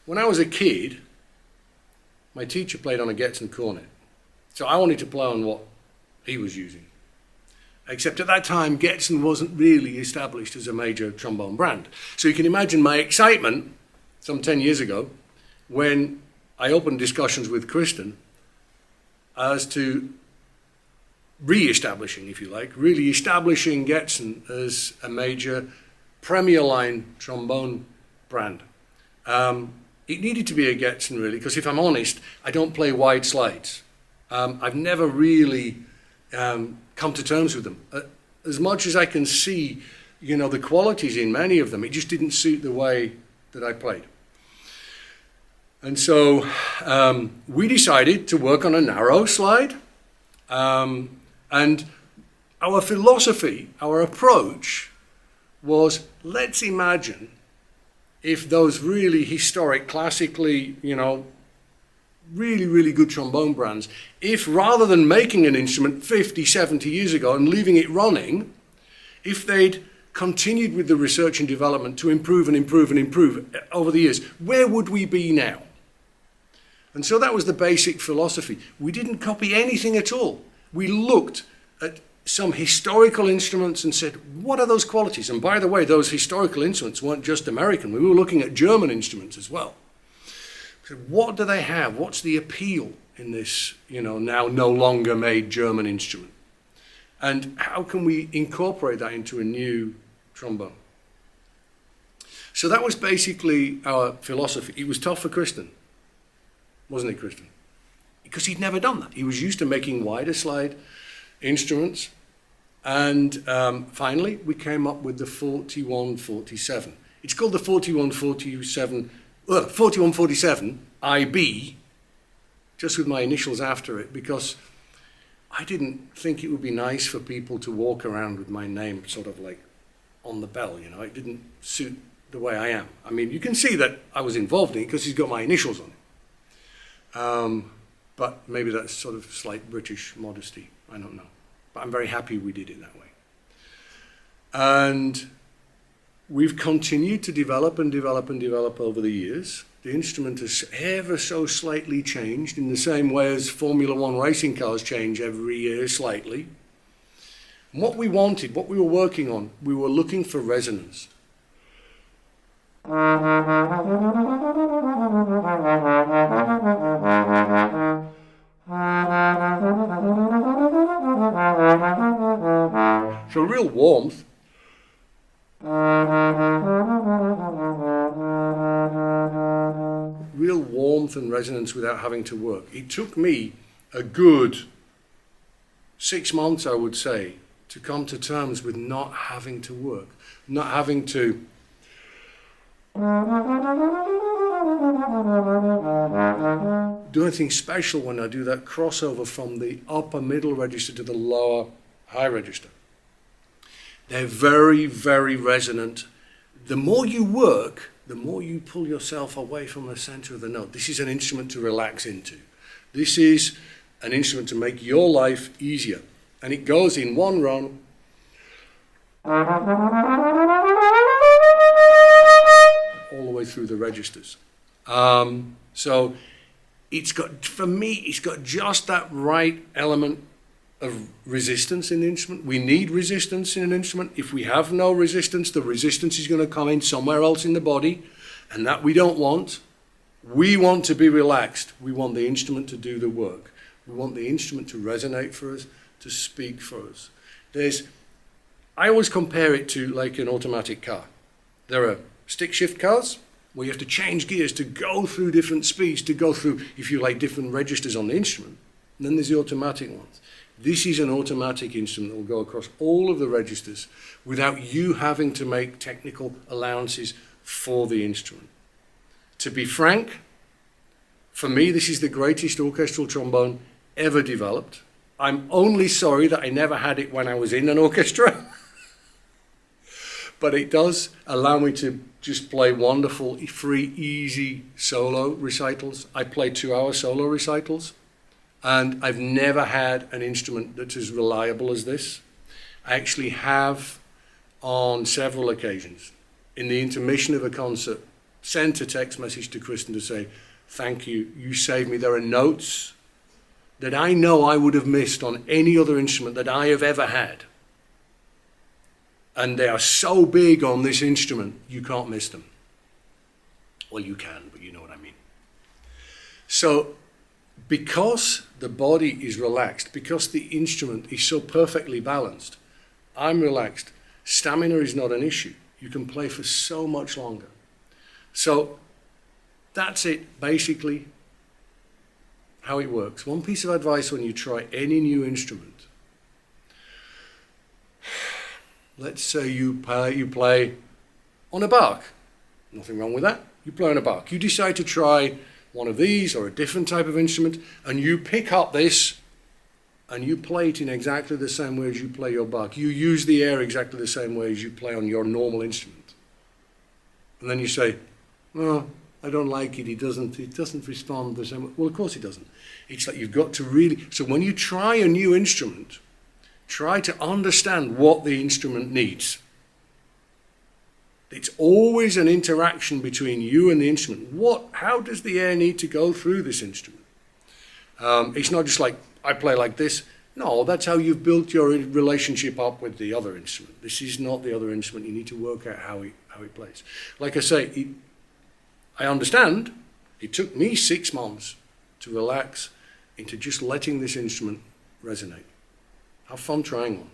When I was a kid, my teacher played on a Getzen cornet. So I wanted to play on what he was using. Except at that time, Getzen wasn't really established as a major trombone brand. So you can imagine my excitement some 10 years ago when I opened discussions with Kristen as to re-establishing, if you like, really establishing Getzen as a major premier line trombone brand. It needed to be a Getzen, really, because if I'm honest, I don't play wide slides. I've never really come to terms with them. As much as I can see, the qualities in many of them, it just didn't suit the way that I played. And so we decided to work on a narrow slide. And our philosophy, our approach was, let's imagine if those really historic, classically, really, really good trombone brands, if rather than making an instrument 50, 70 years ago and leaving it running, if they'd continued with the research and development to improve and improve and improve over the years, where would we be now? And so that was the basic philosophy. We didn't copy anything at all. We looked at some historical instruments and said, what are those qualities? And by the way, those historical instruments weren't just American. We were looking at German instruments as well. So what do they have? What's the appeal in this, now no longer made German instrument? And how can we incorporate that into a new trombone? So that was basically our philosophy. It was tough for Kristen, wasn't it, Kristen? Because he'd never done that. He was used to making wider slide instruments. And finally, we came up with the 4147. It's called the 4147 IB, just with my initials after it, because I didn't think it would be nice for people to walk around with my name sort of like on the bell, It didn't suit the way I am. I mean, you can see that I was involved in it because he's got my initials on it. But maybe that's sort of slight British modesty. I don't know. But I'm very happy we did it that way. And we've continued to develop and develop and develop over the years. The instrument has ever so slightly changed in the same way as Formula One racing cars change every year slightly. And what we wanted, what we were working on, we were looking for resonance. So real warmth. Real warmth and resonance without having to work. It took me a good 6 months, I would say, to come to terms with not having to work, not having to do anything special when I do that crossover from the upper middle register to the lower high register. They're very, very resonant. The more you work, the more you pull yourself away from the center of the note. This is an instrument to relax into. This is an instrument to make your life easier. And it goes in one run. All the way through the registers. So it's got, for me, it's got just that right element of resistance in the instrument. We need resistance in an instrument. If we have no resistance, the resistance is going to come in somewhere else in the body, and that we don't want. We want to be relaxed. We want the instrument to do the work. We want the instrument to resonate for us, to speak for us. There's I always compare it to like an automatic car. There are stick shift cars where you have to change gears to go through different speeds, to go through, if you like, different registers on the instrument. And then there's the automatic ones. This is an automatic instrument that will go across all of the registers without you having to make technical allowances for the instrument. To be frank, for me, this is the greatest orchestral trombone ever developed. I'm only sorry that I never had it when I was in an orchestra. But it does allow me to just play wonderful, free, easy solo recitals. I play 2-hour solo recitals, and I've never had an instrument that's as reliable as this. I actually have, on several occasions, in the intermission of a concert, sent a text message to Kristen to say, thank you, you saved me. There are notes that I know I would have missed on any other instrument that I have ever had. And they are so big on this instrument, you can't miss them. Well, you can, but you know what I mean. So, because the body is relaxed, because the instrument is so perfectly balanced, I'm relaxed. Stamina is not an issue. You can play for so much longer. So, that's it, basically, how it works. One piece of advice when you try any new instrument. Let's say you play on a bark. Nothing wrong with that. You play on a bark. You decide to try one of these or a different type of instrument, and you pick up this and you play it in exactly the same way as you play your bark. You use the air exactly the same way as you play on your normal instrument. And then you say, oh, I don't like it. It doesn't respond the same way. Well, of course it doesn't. It's like you've got to really... So when you try a new instrument, try to understand what the instrument needs. It's always an interaction between you and the instrument. How does the air need to go through this instrument? It's not just like, I play like this. No, that's how you've built your relationship up with the other instrument. This is not the other instrument. You need to work out how it plays. Like I say, I understand it took me 6 months to relax into just letting this instrument resonate. Have fun trying one.